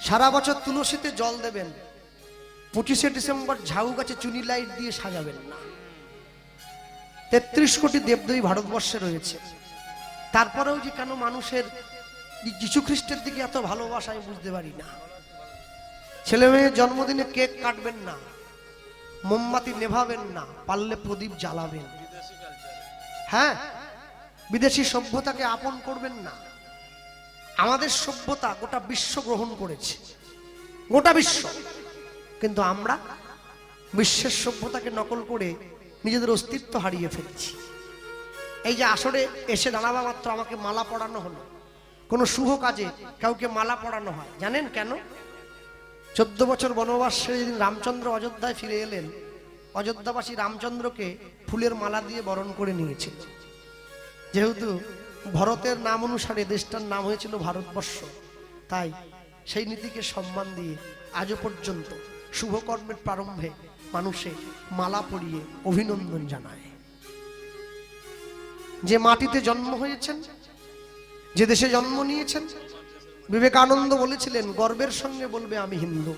সারা বছর তুলসীতে জল দেবেন, 25শে ডিসেম্বর ঝাউ গাছে চুনি লাইট দিয়ে সাজাবেন না। 33 কোটি দেবদেবী ভারতবর্ষে রয়েছে, তারপরেও যে কেন মানুষের যীশু খ্রিস্টের দিকে এত ভালোবাসা আমি বুঝতে পারি না। ছেলে মেয়ের জন্মদিনে কেক কাটবেন না, মোমবাতি নেভাবেন না, পারলে প্রদীপ জ্বালাবেন। হ্যাঁ, বিদেশি সভ্যতাকে আপন করবেন না। আমাদের সভ্যতা গোটা বিশ্ব গ্রহণ করেছে, গোটা বিশ্ব, কিন্তু আমরা বিশ্বের সভ্যতাকে নকল করে নিজেদের অস্তিত্ব হারিয়ে ফেলছি। এই যে আসরে এসে দাঁড়াবা মাত্র আমাকে মালা পরানো হলো, কোনো শুভ কাজে কাউকে মালা পরানো হয় জানেন কেন? 14 বছর বনবাস সেরে যেদিন রামচন্দ্র অযোধ্যায় ফিরে এলেন, অযোধ্যাবাসী রামচন্দ্রকে ফুলের মালা দিয়ে বরণ করে নিয়েছিল। যেহেতু ভরতের নাম অনুসারে দেশটার নাম হয়েছিল ভারতবর্ষ, তাই সেই নীতিকে সম্মান দিয়ে আজও পর্যন্ত শুভকর্মের প্রারম্ভে মানুষে মালা পরিয়ে অভিনন্দন জানায়। যে মাটিতে জন্ম হয়েছেন, যে দেশে জন্ম নিয়েছেন, বিবেকানন্দ বলেছিলেন গর্বের সঙ্গে বলবে আমি হিন্দু।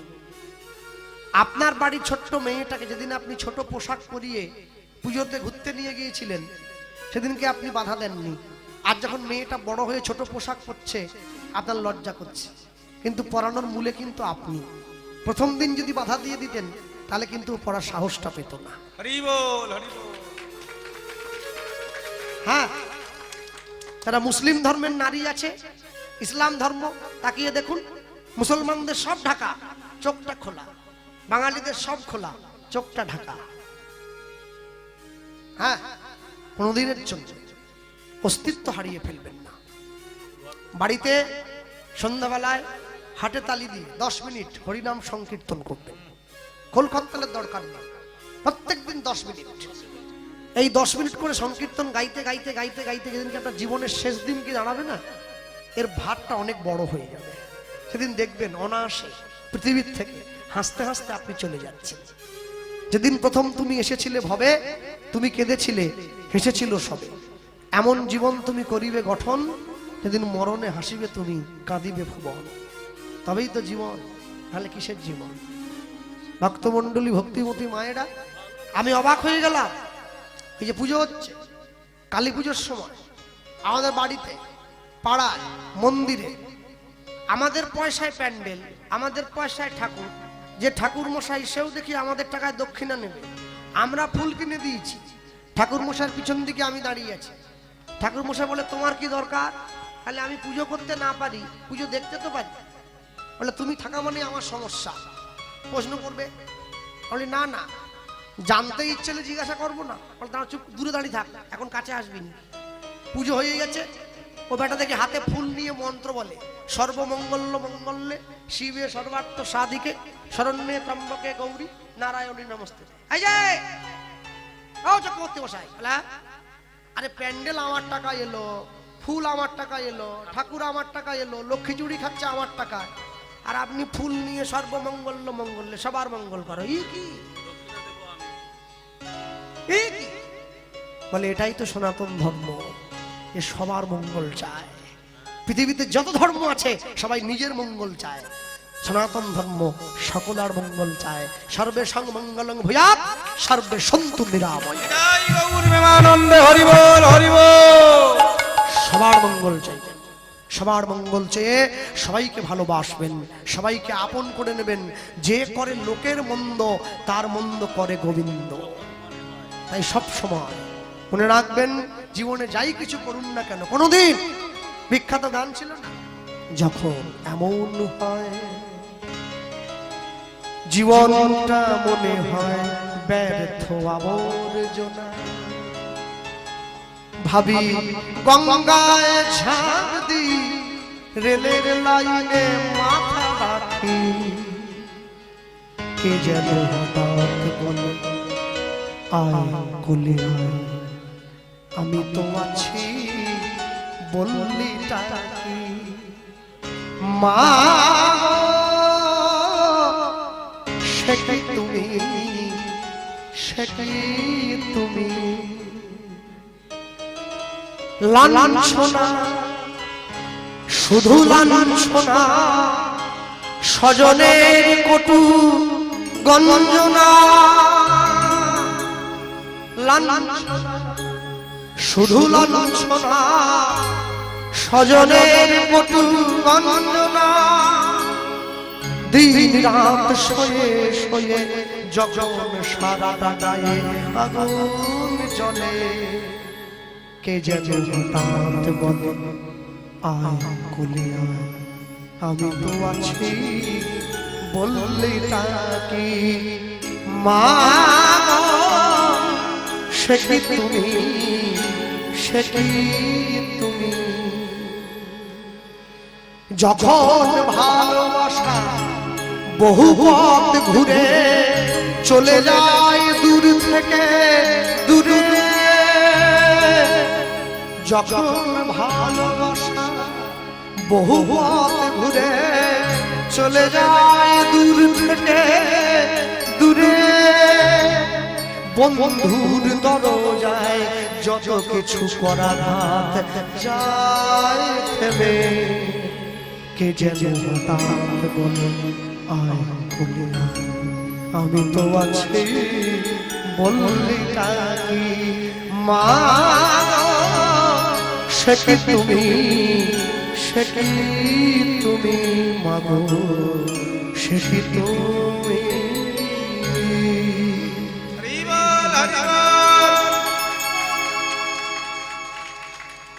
আপনার বাড়ির ছোট্ট মেয়েটাকে যেদিন আপনি ছোট পোশাক পরিয়ে পুজোতে ঘুরতে নিয়ে গিয়েছিলেন, সেদিনকে আপনি বাধা দেননি। আর যখন মেয়েটা বড় হয়ে ছোট পোশাক পরছে, আপনার লজ্জা করছে, কিন্তু পরানোর মূলে কিন্তু আপনি। প্রথম দিন যদি বাধা দিয়ে দিতেন, তাহলে কিন্তু পড়ার সাহসটা পেত না। হরি বল, হরি বল। হ্যাঁ, তারা মুসলিম ধর্মের নারী আছে, ইসলাম ধর্ম, তাকিয়ে দেখুন, মুসলমানদের সব ঢাকা, চোখটা খোলা, বাঙালিদের সব খোলা, চোখটা ঢাকা। হ্যাঁ, কোনদিনের জন্য অস্তিত্ব হারিয়ে ফেলবেন না। বাড়িতে সন্ধ্যাবেলায় হাটে তালি দিয়ে 10 মিনিট হরিনাম সংকীর্তন করবেন, খোলখত্তালের দরকার নেই, প্রত্যেকদিন 10 মিনিট। এই 10 মিনিট করে সংকীর্তন গাইতে গাইতে গাইতে গাইতে যেদিনকে আপনার জীবনের শেষ দিন কি দাঁড়াবে না, এর ভারটা অনেক বড় হয়ে যাবে। সেদিন দেখবেন অনায়াসে পৃথিবীর থেকে হাসতে হাসতে আপনি চলে যাচ্ছেন। যেদিন প্রথম তুমি এসেছিলে ভবে, তুমি কেঁদেছিলে, হেসেছিল সবে। এমন জীবন তুমি করিবে গঠন, যেদিন মরণে হাসিবে তুমি, কাঁদিবে ভুবন। তবেই তো জীবন, তাহলে কিসের জীবন? ভক্তমণ্ডলী, ভক্তিমতী মায়েরা, আমি অবাক হয়ে গেলাম। এই যে পুজো হচ্ছে, কালী পুজোর সময় আমাদের বাড়িতে, পাড়ায়, মন্দিরে আমাদের পয়সায় প্যান্ডেল, আমাদের পয়সায় ঠাকুর, যে ঠাকুর মশাই সেও দেখি আমাদের টাকায় দক্ষিণা নেবে। আমরা ফুল কিনে দিয়েছি, ঠাকুর মশাইয়ের পিছন দিকে আমি দাঁড়িয়ে আছি। ঠাকুর মশাই বলে তোমার কি দরকার? তাহলে আমি পুজো করতে না পারি, পুজো দেখতে তো পারি। বলে তুমি থাকা মানে আমার সমস্যা। প্রশ্ন করবে, বলি না না, জানতে ইচ্ছে হলে জিজ্ঞাসা করবো না। বলে তারা চুপ, দূরে দাঁড়িয়ে থাক, এখন কাছে আসবি না। পুজো হয়ে গেছে, ও বেটা দেখে হাতে ফুল নিয়ে মন্ত্র বলে, সর্বমঙ্গল্য মঙ্গল্যে শিবে সর্বার্থ সাধিকে শরণ্যে ত্রম্বকে গৌরী নারায়ণী নমস্তে। এই যে ও চক্রবর্তী মশাই, আরে প্যান্ডেল আমার টাকা এলো, ফুল আমার টাকা এলো, ঠাকুর আমার টাকা এলো, লক্ষ্মী চুড়ি খাচ্ছে আমার টাকায়, আর আপনি ফুল নিয়ে সর্বমঙ্গল্য মঙ্গল্যে সবার মঙ্গল করো, ই কি? বলে এটাই তো সনাতন ধর্ম, এ সবার মঙ্গল চায়। পৃথিবীতে যত ধর্ম আছে সবাই নিজের মঙ্গল চায়, সনাতন ধর্ম সকলের মঙ্গল চায়। সর্বে সং মঙ্গলং ভূয়াৎ সর্বে সন্তু নিরাময়। জয় গৌর প্রেমানন্দে, হরি বল, হরি বল। সবার মঙ্গল চাই, সবার মঙ্গল চেয়ে সবাইকে ভালোবাসবেন, সবাইকে আপন করে নেবেন। যে করে লোকের মন্দ, তার মন্দ করে গোবিন্দ। তাই সব সময় মনে রাখবেন, জীবনে যাই কিছু করুন না কেন, কোনোদিন বিখ্যাত গান ছিল না, যখন এমন হয় জীবনটা মনে হয় ব্যর্থ আবর্জনা, ভাবি গঙ্গায় ঝাঁপ দি, রেলের লাইনে মাথা রাখি, কে যেন হঠাৎ বলে আয় কোলে আয়, আমি তো আছি বললি টাকি, মা সে কি তুমি, সে কি তুমি, লাঞ্ছনা শুধু লাঞ্ছনা, স্বজনের কটু গঞ্জনা শুধু লাঞ্ছনা স্বজনের কটু গঞ্জনা দিন রাত শোয়ে শোয়ে যখন সারাটা গায়ে আগুন জ্বলে কে যেন হঠাৎ বলে আয় কোলে আয় আমি তো আছি বললে তাকে মা সে কি তুমি সে কি তুমি যখন ভালোবাসা বহু পথ ঘুরে চলে যায় দূর থেকে দূরে যখন ভালোবাসা বহু পথ ঘুরে চলে যায় দূর থেকে দূরে বন্ধুর দরজায় যত কিছু করার হাত যায় থেমে কে যেন হঠাৎ বলে আয় কোলে আয় আমি তো আছি বললি তাকি মা সে কি তুমি সে কি তুমি মাগো সে কি তুমি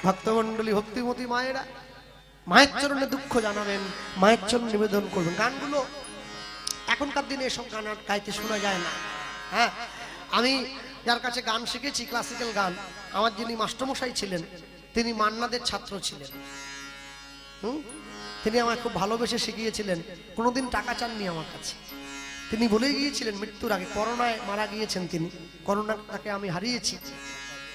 ভক্তমন্ডলী ভক্তিমতী মায়েরা মায়ের চরণে দুঃখ জানাবেন মায়ের চরণ নিবেদন করবেন গানগুলো এখনকার দিনে এসব গান আর গাইতে শোনা যায় না হ্যাঁ আমি যার কাছে গান শিখেছি ক্লাসিক্যাল গান আমার যিনি মাস্টারমশাই ছিলেন তিনি মান্নাদের ছাত্র ছিলেন তিনি আমায় খুব ভালোবেসে শিখিয়েছিলেন কোনোদিন টাকা চাননি আমার কাছে তিনি বলে গিয়েছিলেন মৃত্যুর আগে করোনায় মারা গিয়েছেন তিনি করোনা তাকে আমি হারিয়েছি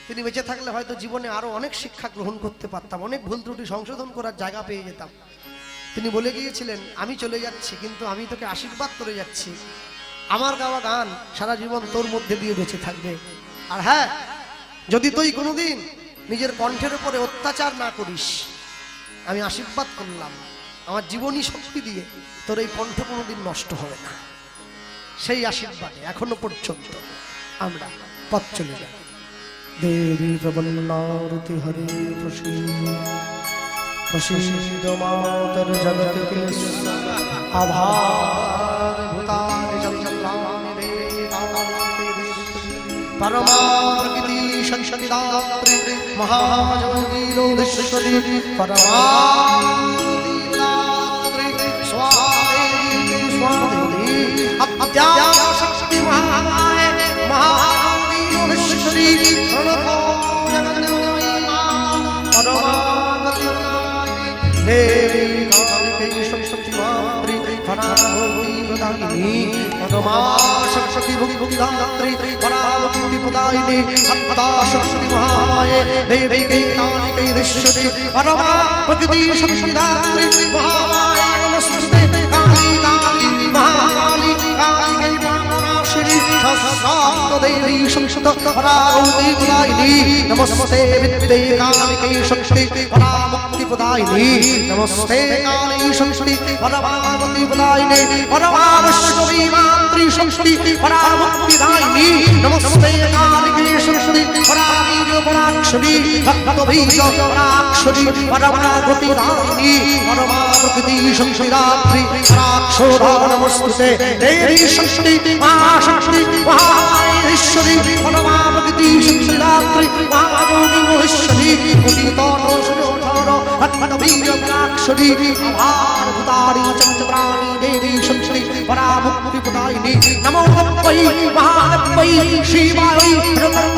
তিনি বেঁচে থাকলে হয়তো জীবনে আরো অনেক শিক্ষা গ্রহণ করতে পারতাম অনেক ভুল ত্রুটি সংশোধন করার জায়গা পেয়ে যেতাম তিনি বলে গিয়েছিলেন আমি চলে যাচ্ছি কিন্তু আমি তোকে আশীর্বাদ করে যাচ্ছি আমার গাওয়া গান সারা জীবন তোর মধ্যে দিয়ে বেঁচে থাকবে আর হ্যাঁ যদি তুই কোনোদিন নিজের কণ্ঠের উপরে অত্যাচার না করিস আমি আশীর্বাদ করলাম আমার জীবনী শক্তি দিয়ে তোর এই কণ্ঠ কোনোদিন নষ্ট হবে না সেই আশীর্বাদে এখনো পর্যন্ত আমরা পথ চলে যাই দেবী প্রবন্নারতি হরে প্রসীদ মাতর জগত কে আভার ভূতানি চঞ্চলানি দেবী পরমাপ্রকৃতি সংসদিদাত্রী মহাযোগী রোধেশ্বরী পরমাদিদাত্রী স্বাদেবী স্বাদেবী আদ্যাশক্তি মহামায়ে মহাযোগী রোধেশ্বরী দেবী কালিকে সংসক্তি মাত্রী পরাভক্তি প্রদায়িনী পরমা শক্তি ভক্তি দাত্রী পরাভক্তি প্রদায়িনী আত্মাশক্তি মহামায়ে দেবী কালিকে ঋষ্যতি পরমা প্রকৃতি শক্তি দাত্রী মহামায়ে নমস্তে কালী কালী মহাকালী কালী প্রাণনাশিনী সহস্রাব্দ দেবী সংসত পরাভক্তি প্রদায়িনী নমস্তে বিদ্যে কালিকে শক্তি পরাভক্তি প্রদায়িনী নমস্তে কালী শক্তি পরমাবতী প্রদায়িনী পরমাবৈষ্ণবী মাতৃ শক্তি পরাভক্তি দায়িনী নমস্তে কালী শক্তি পরাবীর্য পরাক্ষরী ভক্তবীর্য পরাক্ষরী পরমাবতী দায়িনী পরমাপ্রকৃতি শক্তি দাত্রী পরাক্ষরা নমস্তে দেবী শক্তি মহাশক্তি মহামায়েশ্বরী পরমাপ্রকৃতি শক্তি দাত্রী মহাযোগী মহেশ্বরী মুদিতন পরাক্ষরী আভার ভূতারি চন্দ্রাণী দেবী শক্তি পরাভক্তি প্রদায়িনী নমো তৈ মহাতৈ শিবায়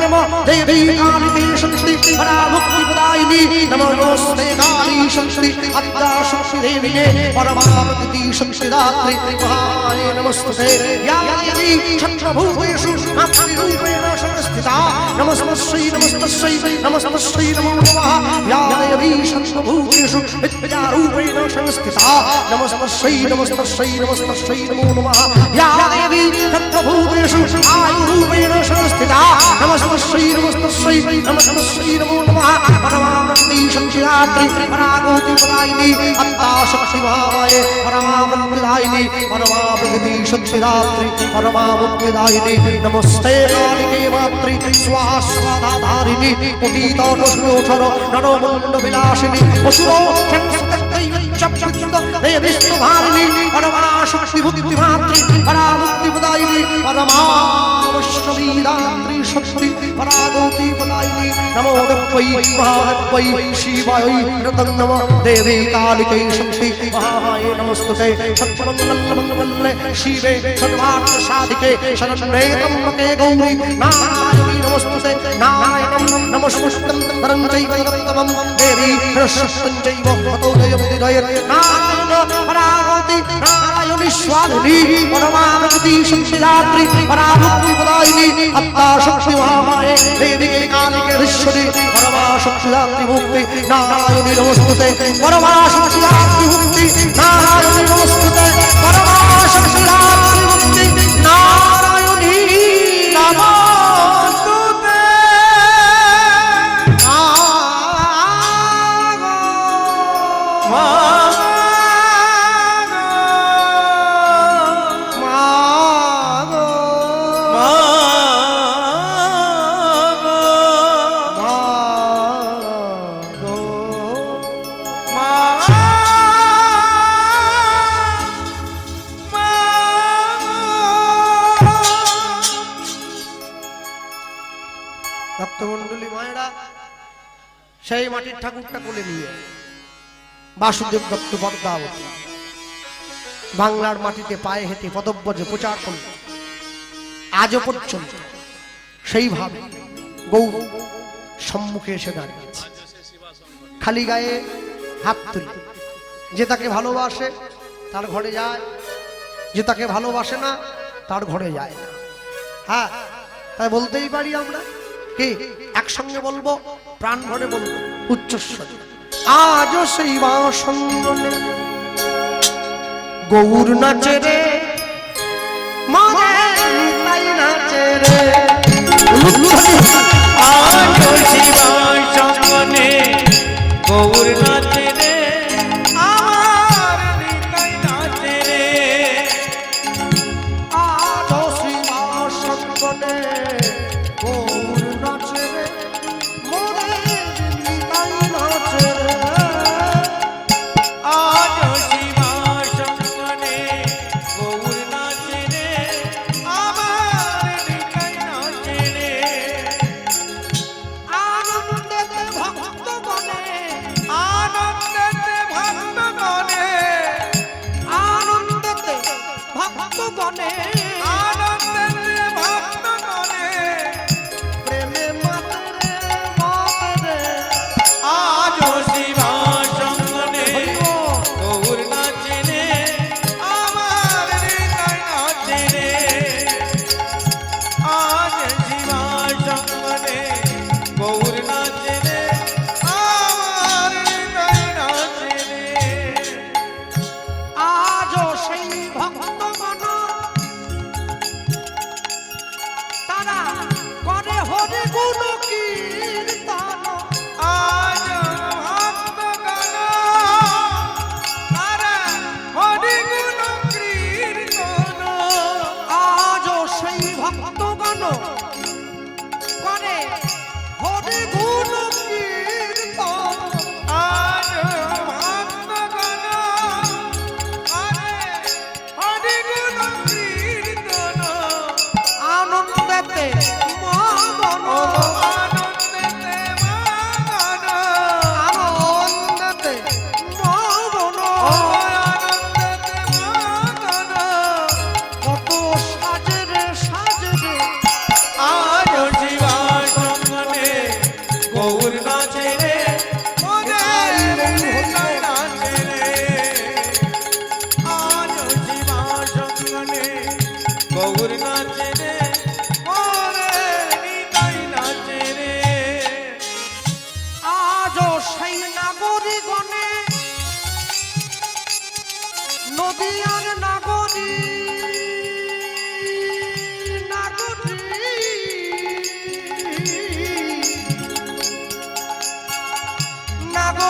নমো দেবী কালী শক্তি পরাভক্তি প্রদায়িনী নমস্তে কালী শক্তি আদ্যা শক্তি দেবীনে পরমাপ্রকৃতি শক্তি দাত্রী মহামায়ে নমস্তে ইয়া দেবী চন্দ্রভূতেষু মাতৃরূপেণ সংস্থিতা নমস্তস্যৈ নমস্তস্যৈ নমস্তস্যৈ নমো নমঃ ইয়া দেবী চন্দ্রভূতেষু বিদ্যারূপেণ সংস্থিতা নমস্তস্যৈ নমস্তস্যৈ নমস্তস্যৈ নমো নমঃ ইয়া দেবী সর্বভূতেষু আয়ুরূপেণ সংস্থিতা নমস্তস্যৈ নমস্তস্যৈ নমস্তস্যৈ নমো নমঃ পরমানন্দী সংখ্যাত্রী পরাগতি পদায়িনী আত্মা শক্তি মহামায়ে পরমানন্দায়িনী পরমাপ্রগতি সংখ্যাত্রী পরমামুক্তিদায়িনী নমস্তে কালিকে মাত্রী স্বাহা স্বাধাধারিণী পতিতোষণোঠর নরমুণ্ড বিলাসিনী অসুরো দেবিস্তুভারিণী পরমাশক্তি ভক্তি মাত্রী পরামুক্তি প্রদায়িনী পরমাবৈষ্ণবীদাত্রী শক্তি পরাগতি প্রদায়িনী নমো দেব্যৈ মহাদেব্যৈ শিবাयै রতং নমঃ দেবী কালিकै শক্তি মহামায়ে নমস্তুতে সর্বমঙ্গলমঙ্গলে শিবে সর্বার্থ সাধিকে শরণ্যে ত্র্যম্বকে গৌরী নারায়ণী নমস্তুতে নারায়ণং নমস্তুতে পরং চৈব তত্ত্বমং দেবী হ্রস্বস্तं চৈব ততো জয়মুদিরয়ে নারায়ণ পরাগতি নারায়ণী স্বাধিনী পরমাগতি সংশিলাত্রী পরাভক্তি প্রদায়িনী আত্মা শক্তি মহামায়ে দেবী কালিকে ঋশ্বরী পরমাশক্তিদাত্রী মুক্তি নারায়ণী নমস্তুতে পরমাশক্তিদাত্রী মুক্তি নারায়ণী নমস্তুতে পরমাশক্তিদাত্রী মুক্তি নারায়ণী নমস্তুতে ভক্তমণ্ডলী মায়েরা সেই মাটির ঠাকুরটা কোলে নিয়ে বাসুদেব দত্ত পদ্মাবতী বাংলার মাটিতে পায়ে হেঁটে পদব্রজে প্রচার করল। আজও পর্যন্ত সেইভাবে গৌর সম্মুখে এসে দাঁড়িয়েছে, খালি গায়ে হাত তুলে। যে তাকে ভালোবাসে তার ঘরে যায়, যে তাকে ভালোবাসে না তার ঘরে যায় না। হ্যাঁ, তাই বলতেই পারি আমরা কি একসঙ্গে বলবো, প্রাণ ভরে বলবো উচ্চস্বরে। আজও সেই বাসঙ্গনে গৌর নাচে রে, মনে তাই নাচে রে। আজও শিবাসনে গৌর নাচে রে, আমার নিতাই নাচে রে। আজও সেই বাসঙ্গনে গৌর নাচে রে, মনে তাই নাচে রে। আজও শিবাসনে গৌর নাচে রে, আমার নিতাই নাচে রে।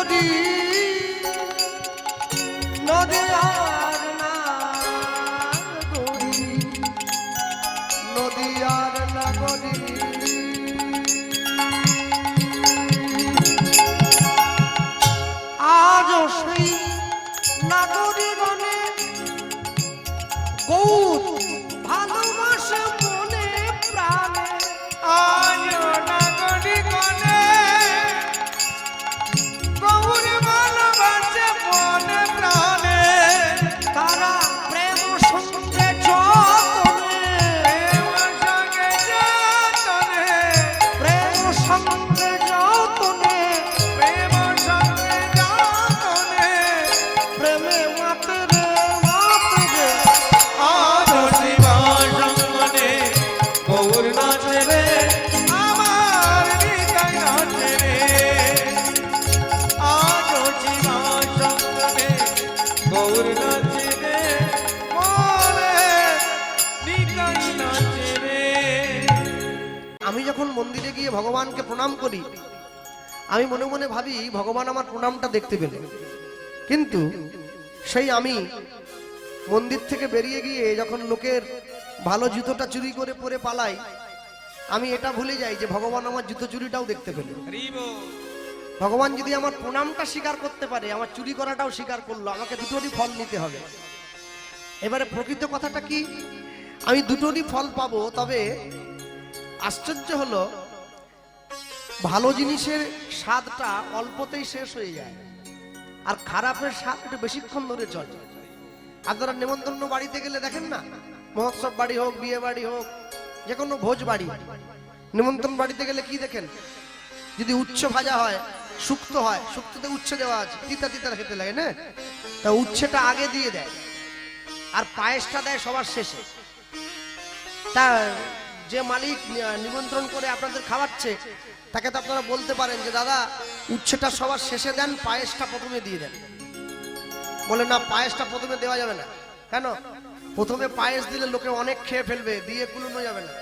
নাগরী নদিয়ার নাগরী নদিয়ার নাগরী আজও সেই নাগরী গণে গৌর ভালোবাসে মনে প্রাণে আজ নাগরি গণে গৌর ভালোবাসে মনে প্রাণে তারা প্রেম সঙ্গে যতনে প্রেম সঙ্গে যতনে প্রেম সঙ্গে যতনে প্রেম সঙ্গে যতনে প্রেমে মাতে রে মাতে রে আজ শিবা সঙ্গনে গৌর নাচে রে আমার হৃদয় নাচে রে আজ শিবা সঙ্গনে গৌর নাচে রে মোরে হৃদয় নাচে রে। আমি যখন মন্দিরে গিয়ে ভগবানকে প্রণাম করি আমি মনে মনে ভাবি ভগবান আমার প্রণামটা দেখতে পেল, কিন্তু সেই আমি মন্দির থেকে বেরিয়ে গিয়ে যখন লোকের ভালো জুতোটা চুরি করে পরে পালাই আমি এটা ভুলে যাই যে ভগবান আমার জুতো চুরিটাও দেখতে পেল। ভগবান যদি আমার প্রণামটা স্বীকার করতে পারে আমার চুরি করাটাও স্বীকার করলো, আমাকে দুটোরই ফল নিতে হবে। এবারে প্রকৃত কথাটা কি, আমি দুটোরই ফল পাবো, তবে আশ্চর্য হলো ভালো জিনিসের স্বাদটা অল্পতেই শেষ হয়ে যায় আর খারাপের স্বাদ একটু বেশিক্ষণ ধরে চলে। আপনারা নেমন্তন্ন বাড়িতে গেলে দেখেন না, মহোৎসব বাড়ি হোক বিয়ে বাড়ি হোক যে কোনো ভোজ বাড়ি, নেমন্তন্ন বাড়িতে গেলে কি দেখেন, যদি উচ্ছে ভাজা হয় শুক্তো হয়, শুক্তোতে উচ্ছে দেওয়া আছে, তিতা তিতা খেতে লাগে না, তা উচ্ছেটা আগে দিয়ে দেয় আর পায়েসটা দেয় সবার শেষে। তা যে মালিক নিমন্ত্রণ করে আপনাদের খাওয়াচ্ছে তাকে তো আপনারা বলতে পারেন যে দাদা উচ্ছেটা সবার শেষে দেন, পায়েসটা প্রথমে দিয়ে দেন। বলে না, পায়েসটা প্রথমে দেওয়া যাবে না। কেন? প্রথমে পায়েস দিলে লোকে অনেক খেয়ে ফেলবে, দিয়ে কুলুনো যাবে না।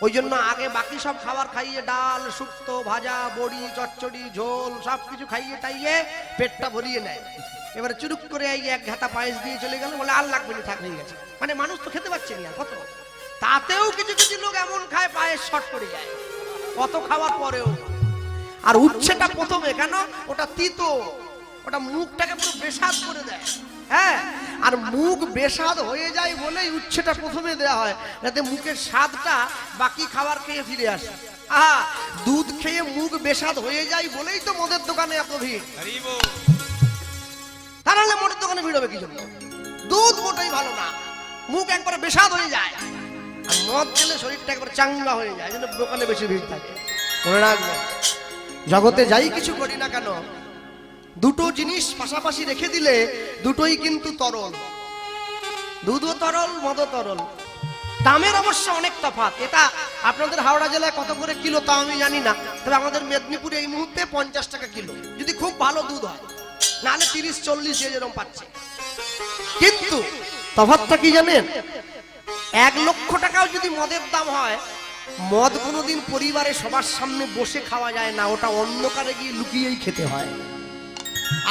ওই জন্য আগে বাকি সব খাবার খাইয়ে ডাল শুক্তো ভাজা বড়ি চচ্চড়ি ঝোল সব কিছু খাইয়ে টাইয়ে পেটটা ভরিয়ে নেয়। এবারে চুরুক করে এই এক ঘাটা পায়েস দিয়ে চলে গেল, বলে আর লাগবে না, থাক হয়ে গেছে। মানে মানুষ তো খেতে পাচ্ছে না কত, তাতেও কিছু কিছু লোক এমন খায় পায়েস শর্ট করে যায় কত খাওয়ার পরেও। আর উচ্ছেটা প্রথমে, কেন? ওটা তিতো, ওটা মুখটাকে পুরো বেস্বাদ করে দেয়। হ্যাঁ, আর মুখ বেস্বাদ হয়ে যায় বলেই উচ্ছেটা প্রথমে দেওয়া হয়, যাতে মুখের স্বাদটা বাকি খাবার খেয়ে ফিরে আসে। আহা, দুধ খেয়ে মুখ বেস্বাদ হয়ে যায় বলেই তো মদের দোকানে এত ভিড়। তাহলে মদের দোকানে ভিড় হবে কি জন্য? দুধ মোটেই ভালো না, মুখ একবারে বেস্বাদ হয়ে যায়। আর মদ খেলে শরীরটা একবার চাঙ্গা হয়ে যায়, জন্য দোকানে বেশি ভিড় থাকে। মনে রাখবেন, জগতে যাই কিছু করি না কেন দুটো জিনিস পাশাপাশি রেখে দিলে দুটোই কিন্তু তরল। দুধও তরল, মদও তরল। দামের অবশ্য অনেক তফাৎ। এটা আপনাদের হাওড়া জেলায় কত করে কিলো তা আমি জানি না, তবে আমাদের মেদিনীপুরে এই মুহূর্তে 50 টাকা কিলো, যদি খুব ভালো দুধ হয়, নাহলে 30-40 যে যেরকম পাচ্ছে। কিন্তু তফাৎটা কি জানেন? 1 লক্ষ টাকাও যদি মদের দাম হয়, মদ কোনোদিন পরিবারে সবার সামনে বসে খাওয়া যায় না, ওটা অন্ধকারে গিয়ে লুকিয়েই খেতে হয়।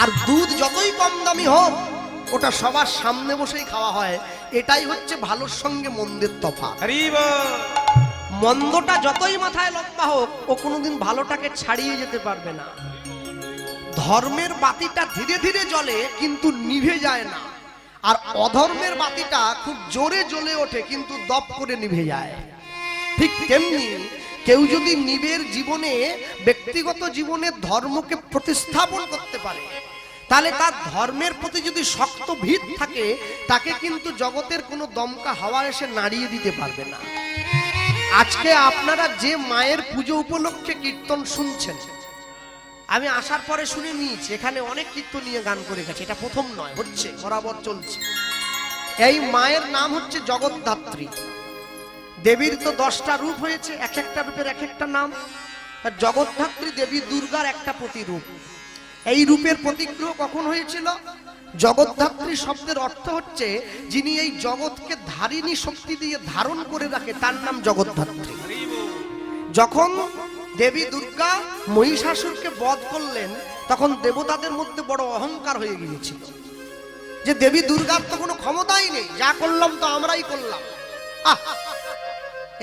আর দুধ যতই কম দামি হোক ওটা সবার সামনে বসেই খাওয়া হয়। এটাই হচ্ছে ভালোর সঙ্গে মন্দের তফাৎ। মন্দটা যতই মাথায় লম্বা হোক ও কোনোদিন ভালোটাকে ছাড়িয়ে যেতে পারবে না। ধর্মের বাতিটা ধীরে ধীরে জ্বলে কিন্তু নিভে যায় না, আর অধর্মের বাতিটা খুব জোরে জ্বলে ওঠে কিন্তু দপ করে নিভে যায়। ঠিক তেমনি কেউ যদি নিজের জীবনে ব্যক্তিগত জীবনে ধর্মকে প্রতিস্থাপন করতে পারে, তাহলে তার ধর্মের প্রতি যদি শক্ত ভিত থাকে, তাকে কিন্তু জগতের কোনো দমকা হাওয়া এসে নাড়িয়ে দিতে পারবে না। আজকে আপনারা যে মায়ের পুজো উপলক্ষে কীর্তন শুনছেন, আমি আসার পরে শুনে নিয়েছি এখানে অনেক কীর্তনীয় গান করে গেছে, এটা প্রথম নয়, হচ্ছে বরাবর চলছে। এই মায়ের নাম হচ্ছে জগদ্ধাত্রী। দেবীর তো 10টা রূপ হয়েছে, এক একটা রূপের এক একটা নাম। জগদ্ধাত্রী দেবী দুর্গার একটা প্রতিরূপ। এই রূপের প্রতিগ্রহ কখন হয়েছিল? জগদ্ধাত্রী শব্দের অর্থ হচ্ছে যিনি এই জগৎকে ধারিণী শক্তি দিয়ে ধারণ করে রাখে, তার নাম জগদ্ধাত্রী। যখন দেবী দুর্গা মহিষাসুরকে বধ করলেন, তখন দেবতাদের মধ্যে বড় অহংকার হয়ে গিয়েছিল, যে দেবী দুর্গার তো কোনো ক্ষমতাই নেই, যা করলাম তো আমরাই করলাম। আহ!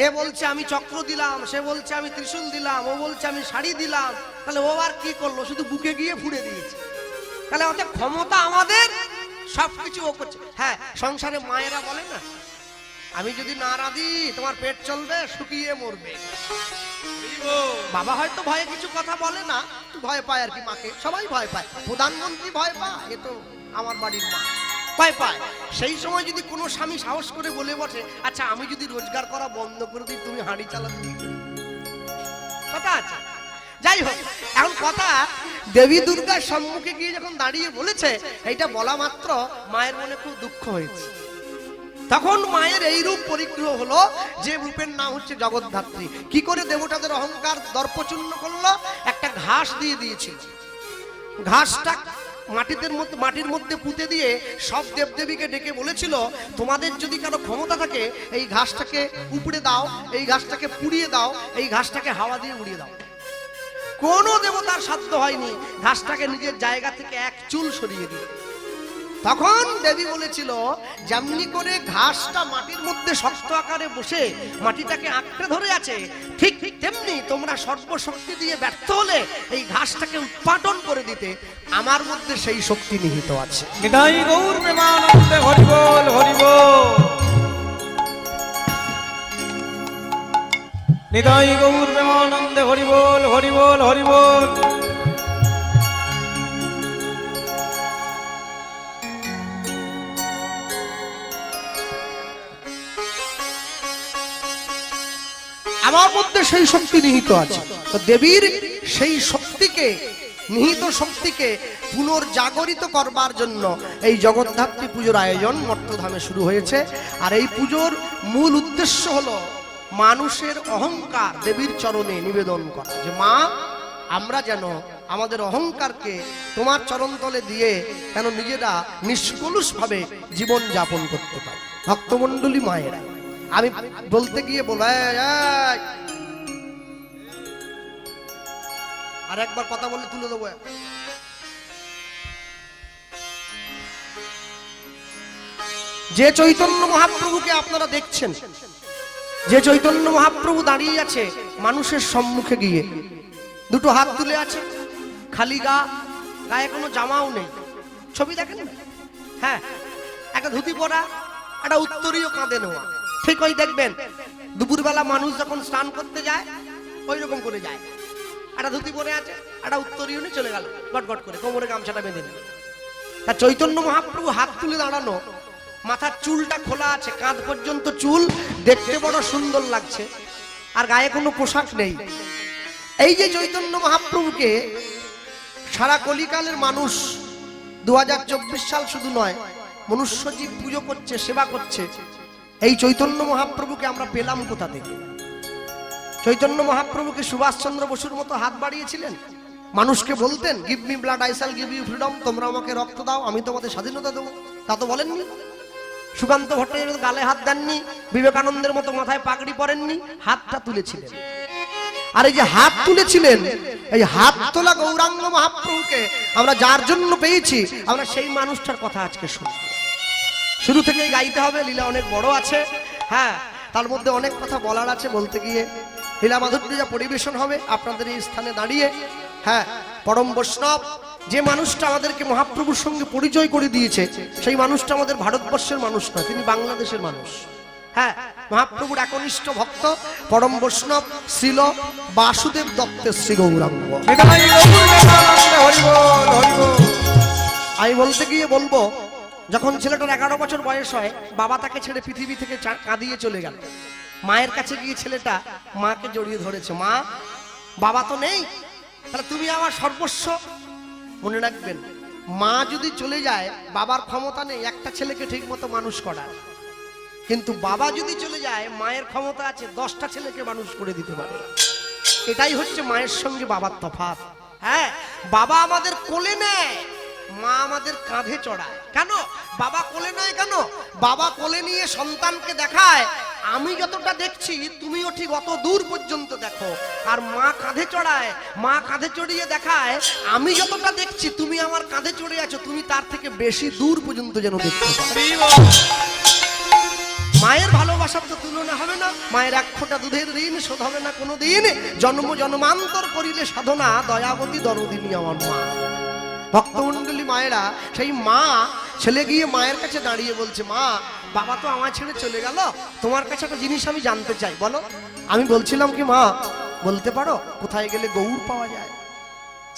এ বলছে আমি চক্র দিলাম, সে বলছে আমি ত্রিশূল দিলাম, ও বলছে আমি শাড়ি দিলাম, তাহলে ও আর কি করলো? শুধু বুকে গিয়ে ফুড়ে দিয়েছে। তাহলে ওতে ক্ষমতা আমাদের, সবকিছু ও করছে। হ্যাঁ, সংসারে মায়েরা বলে না, আমি যদি না রাধি তোমার পেট চলবে, শুকিয়ে মরবে। বাবা হয়তো ভয়ে কিছু কথা বলে না, ভয় পায় আর কি, মাকে সবাই ভয় পায়, প্রধানমন্ত্রী ভয় পায়, এ তো আমার বাড়ির মা, ভয় পায়। সেই সময় যদি কোনো স্বামী সাহস করে বলে বসে, আচ্ছা আমি যদি রোজগার করা বন্ধ করে দিই, তুমি হাঁড়ি চালাতে দিবে, কথা আছে। যাই হোক, এখন কথা, দেবী দুর্গার সম্মুখে গিয়ে যখন দাঁড়িয়ে বলেছে, এইটা বলা মাত্র মায়ের মনে খুব দুঃখ হয়েছে। তখন মায়ের এই রূপ পরিগ্রহ হলো, যে রূপের নাম হচ্ছে জগদ্ধাত্রী। কি করে দেবতাদের অহংকার দর্পচূর্ণ করলো? একটা ঘাস দিয়ে দিয়েছিল, ঘাসটা মাটির মধ্যে পুঁতে দিয়ে সব দেবদেবীকে ডেকে বলেছিল, তোমাদের যদি কারো ক্ষমতা থাকে এই ঘাসটাকে উপড়ে দাও, এই ঘাসটাকে পুড়িয়ে দাও, এই ঘাসটাকে হাওয়া দিয়ে উড়িয়ে দাও। কোনো দেবতার সাধ্য হয়নি ঘাসটাকে নিজের জায়গা থেকে এক চুল সরিয়ে দিয়ে। তখন দেবী বলেছিল, যেমনি করে ঘাসটা মাটির মধ্যে শক্ত আকারে বসে মাটিটাকে আঁকড়ে ধরে আছে, ঠিক তেমনি তোমরা সর্বশক্তি দিয়ে ব্যর্থ হলে এই ঘাসটাকে উৎপাদন করে দিতে আমার মধ্যে সেই শক্তি নিহিত আছে। নিতাই গৌর প্রেমানন্দে হরি বল হরি বল। নিতাই গৌর প্রেমানন্দে হরি বল হরি বল হরি বল। আমার মধ্যে সেই শক্তি নিহিত আছে। তো দেবীর সেই শক্তিকে, নিহিত শক্তিকে পুনর্জাগরিত করবার জন্য এই জগদ্ধাত্রী পুজোর আয়োজন মর্তধামে শুরু হয়েছে। আর এই পুজোর মূল উদ্দেশ্য হলো মানুষের অহংকার দেবীর চরণে নিবেদন করা, যে মা, আমরা যেন আমাদের অহংকারকে তোমার চরণতলে দিয়ে যেন নিজেরা নিষ্কলুষ ভাবে জীবন যাপন করতে পারি। ভক্তমণ্ডলী মায়েরা, আমি বলতে গিয়ে আর একবার কথা বলে তুলে দেবো। যে চৈতন্য মহাপ্রভুকে আপনারা দেখছেন, যে চৈতন্য মহাপ্রভু দাঁড়িয়ে আছে মানুষের সম্মুখে গিয়ে, দুটো হাত তুলে আছে, খালি গা, গায়ে কোনো জামাও নেই, ছবি দেখেন না? হ্যাঁ, একটা ধুতি পরা, একটা উত্তরীয় কাঁধে নেওয়া। ঠিক ওই দেখবেন দুপুরবেলা মানুষ যখন স্নান করতে যায় ওই রকম করে যায়, একটা ধুতি পরে আছে, একটা উত্তরীয় নিয়ে চলে গেল গটগট করে, কোমরে গামছাটা বেঁধে নিল। তা চৈতন্য মহাপ্রভু হাত তুলে দাঁড়ানো, মাথার চুলটা খোলা আছে, কাঁধ পর্যন্ত চুল, দেখতে বড় সুন্দর লাগছে, আর গায়ে কোনো পোশাক নেই। এই যে চৈতন্য মহাপ্রভুকে সারা কলিকালের মানুষ 2024 সাল শুধু নয়, মনুষ্যজীব পুজো করছে, সেবা করছে। এই চৈতন্য মহাপ্রভুকে আমরা পেলাম কোথা থেকে? চৈতন্য মহাপ্রভুকে সুভাষচন্দ্র বসুর মতো হাত বাড়িয়েছিলেন, মানুষকে বলতেন, give me blood I shall give you freedom, তোমরা আমাকে রক্ত দাও আমি তোমাদের স্বাধীনতা দেবো, তা তো বলেননি। সুকান্ত ভট্টাচার্য গালে হাত দেননি, বিবেকানন্দের মতো মাথায় পাগড়ি পরেননি, হাতটা তুলেছিলেন। আর এই যে হাত তুলেছিলেন, এই হাত তোলা গৌরাঙ্গ মহাপ্রভুকে আমরা যার জন্য পেয়েছি, আমরা সেই মানুষটার কথা আজকে শুনব। শুরু থেকেই গাইতে হবে, লীলা অনেক বড় আছে, হ্যাঁ, তার মধ্যে অনেক কথা বলার আছে। বলতে গিয়ে লীলা মাধুর্য যা পরিবেশন হবে আপনাদের এই স্থানে দাঁড়িয়ে, হ্যাঁ, পরম বৈষ্ণব যে মানুষটা আমাদেরকে মহাপ্রভুর সঙ্গে পরিচয় করে দিয়েছে, সেই মানুষটা আমাদের ভারতবর্ষের মানুষ না, তিনি বাংলাদেশের মানুষ। হ্যাঁ, মহাপ্রভুর একনিষ্ঠ ভক্ত পরম বৈষ্ণব শ্রীল বাসুদেব দত্তের শ্রী গৌরাঙ্গ। আমি বলতে গিয়ে বলবো, যখন ছেলেটার 11 বছর বয়স হয়, বাবা তাকে ছেড়ে পৃথিবী থেকে কাঁদিয়ে চলে গেল। মায়ের কাছে গিয়ে ছেলেটা মাকে জড়িয়ে ধরেছে, মা, বাবা তো নেই, তাহলে তুমি আমার সর্বস্ব। মনে রাখবেন, মা যদি চলে যায়, বাবার ক্ষমতা নেই একটা ছেলেকে ঠিক মতো মানুষ করার, কিন্তু বাবা যদি চলে যায়, মায়ের ক্ষমতা আছে 10টা ছেলেকে মানুষ করে দিতে পারে। এটাই হচ্ছে মায়ের সঙ্গে বাবার তফাৎ। হ্যাঁ, বাবা আমাদের কোলে নেয়, মা আমাদের কাঁধে চড়ায়। কেন? বাবা কোলে নয় কেন? বাবা কোলে নিয়ে সন্তানকে দেখায় আমি যতটা দেখছি তুমিও ঠিক অত দূর পর্যন্ত দেখো। আর মা কাঁধে চড়ায়, মা কাঁধে চড়িয়ে দেখায় আমি যতটা দেখছি তুমি আমার কাঁধে চড়ে আছো, তুমি তার থেকে বেশি দূর পর্যন্ত যেন দেখতে পাও। মায়ের ভালোবাসার তো তুলনা হবে না। মায়ের এক ফোঁটা দুধের ঋণ শোধ হবে না কোনোদিন। জন্ম জন্মান্তর করিলে সাধনা, দয়াবতী দরদিনী আমার মা। ভক্তমণ্ডলী মায়েরা, সেই মা ছেলে গিয়ে মায়ের কাছে দাঁড়িয়ে বলছে, মা বাবা তো আমার ছেড়ে চলে গেল, তোমার কাছে একটা জিনিস আমি জানতে চাই, বলো। আমি বলছিলাম কি মা, বলতে পারো কোথায় গেলে গৌর পাওয়া যায়?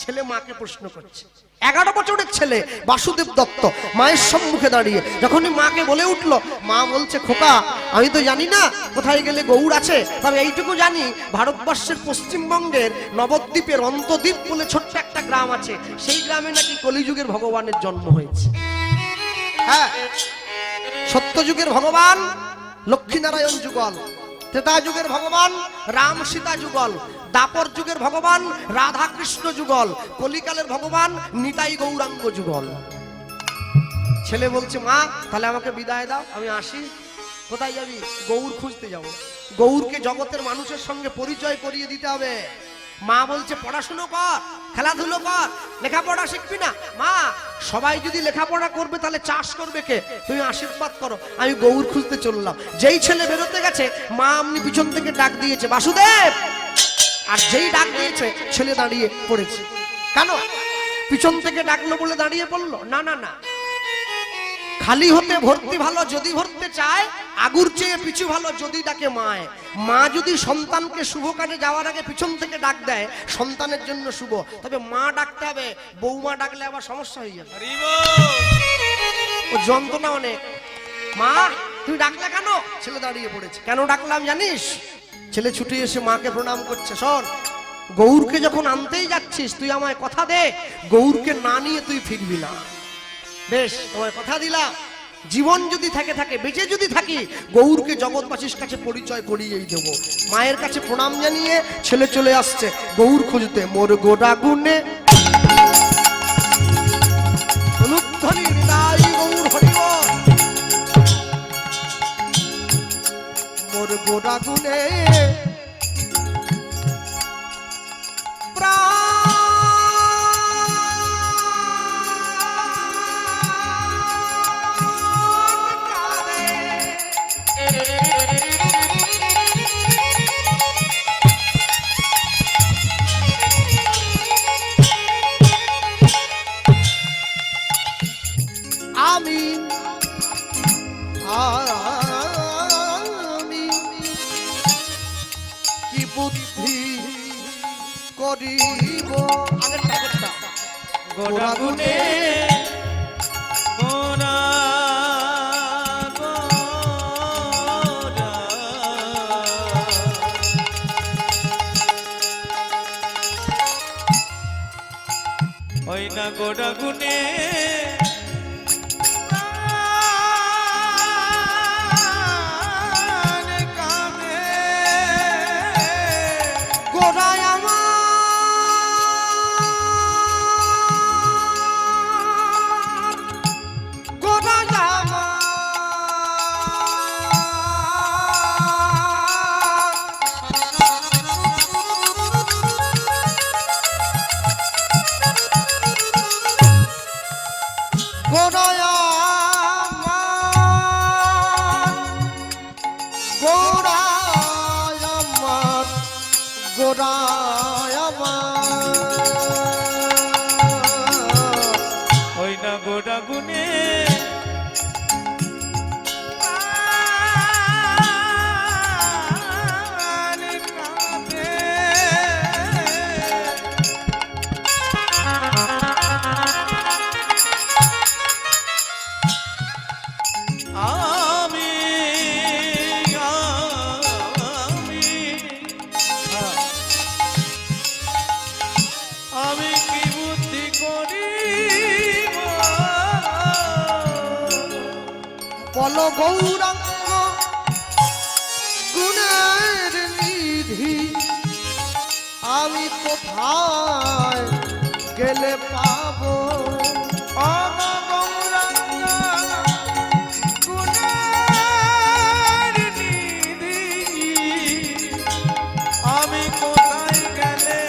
ছেলে মাকে প্রশ্ন করছে। 11 বছরের ছেলে বাসুদেব দত্ত মায়ের সম্মুখে দাঁড়িয়ে যখনই মাকে বলে উঠল, মা বলছে, খোকা আমি তো জানি না কোথায় গেলে গৌর আছে, তবে এইটুকু জানি ভারতবর্ষের পশ্চিমবঙ্গের নবদ্বীপের অন্তদ্বীপ বলে ছোট্ট একটা গ্রাম আছে, সেই গ্রামে নাকি কলিযুগের ভগবানের জন্ম হয়েছে। হ্যাঁ, সত্যযুগের ভগবান লক্ষ্মীনারায়ণ যুগল, ত্রেতা যুগের ভগবান রাম সীতা যুগল, দাপর যুগের ভগবান রাধা কৃষ্ণ যুগল, কলিকালের ভগবান নিতাই গৌরাঙ্গ যুগল। ছেলে বলছে, মা তাহলে আমাকে বিদায় দাও, আমি আসি। কোথায় যাবি? গৌর খুঁজতে যাব। গৌরকে জগতের মানুষের সঙ্গে পরিচয় করিয়ে দিতে হবে। মা বলছে, পড়াশুনো কর, খেলাধুলো কর, লেখাপড়া শিখবি না? মা সবাই যদি লেখাপড়া করবে তাহলে চাষ করবে কে? তুমি আশীর্বাদ করো, আমি গৌর খুঁজতে চললাম। যেই ছেলে বেরোতে গেছে মা আমনি পিছন থেকে ডাক দিয়েছে, বাসুদেব। আর যেই ডাক দিয়েছে ছেলে দাঁড়িয়ে পড়েছে। কেন? পিছন থেকে ডাকলো বলে দাঁড়িয়ে পড়লো? না না না, খালি হতে ভর্তি ভালো যদি ভরতে চায়, আগুর চেয়ে পিছু ভালো যদি ডাকে মায়। মা যদি সন্তানকে শুভ কাজে যাওয়ার আগে পিছন থেকে ডাক দেয় সন্তানের জন্য শুভ, তবে মা ডাকতে হবে। বৌমা ডাকলে আবার সমস্যা হয়ে যাবে, ও যন্ত্রণা অনেক। মা তুমি ডাকলে কেন? ছেলে দাঁড়িয়ে পড়েছে। কেন ডাকলাম জানিস? ছেলে ছুটে এসে মাকে প্রণাম করছে। শোন, গৌরকে যখন আনতেই যাচ্ছিস তুই আমায় কথা দে, গৌরকে না নিয়ে তুই ফিরবি না। বেশ, তোমায় কথা দিলাম, জীবন যদি থাকে বেঁচে যদি থাকি, গৌরকে জগৎবাসীর কাছে পরিচয় করিয়েই দেব। মায়ের কাছে প্রণাম জানিয়ে ছেলে চলে আসছে গৌর খুঁজতে। মোর গোড়া গুনে অনুধ্বনি হৃদয় গৌর হরিব, মোর গোড়া গুনে আমি কি বুদ্ধি করিব গোড়া গুনে ওই না গোড়া গুনে গোড়ায় আমার গোড়ায় আমার গোড়ায় আমার গোড়ায় আমার গোড়ায় আমার ওই না গোড়া গুনে আমি কি বুদ্ধি করিব বল গৌরাঙ্গ গুণের নিধি, আমি কোথায় গেলে পাবো? আমি কোথায় গেলে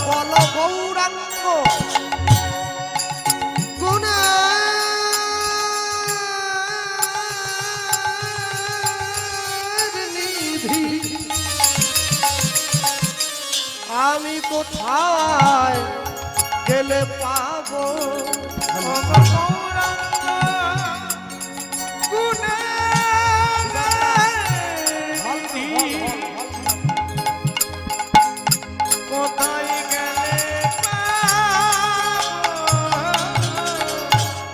বল গৌরাঙ্গ গুণের নিধি আমি কোথায় গেলে পাবো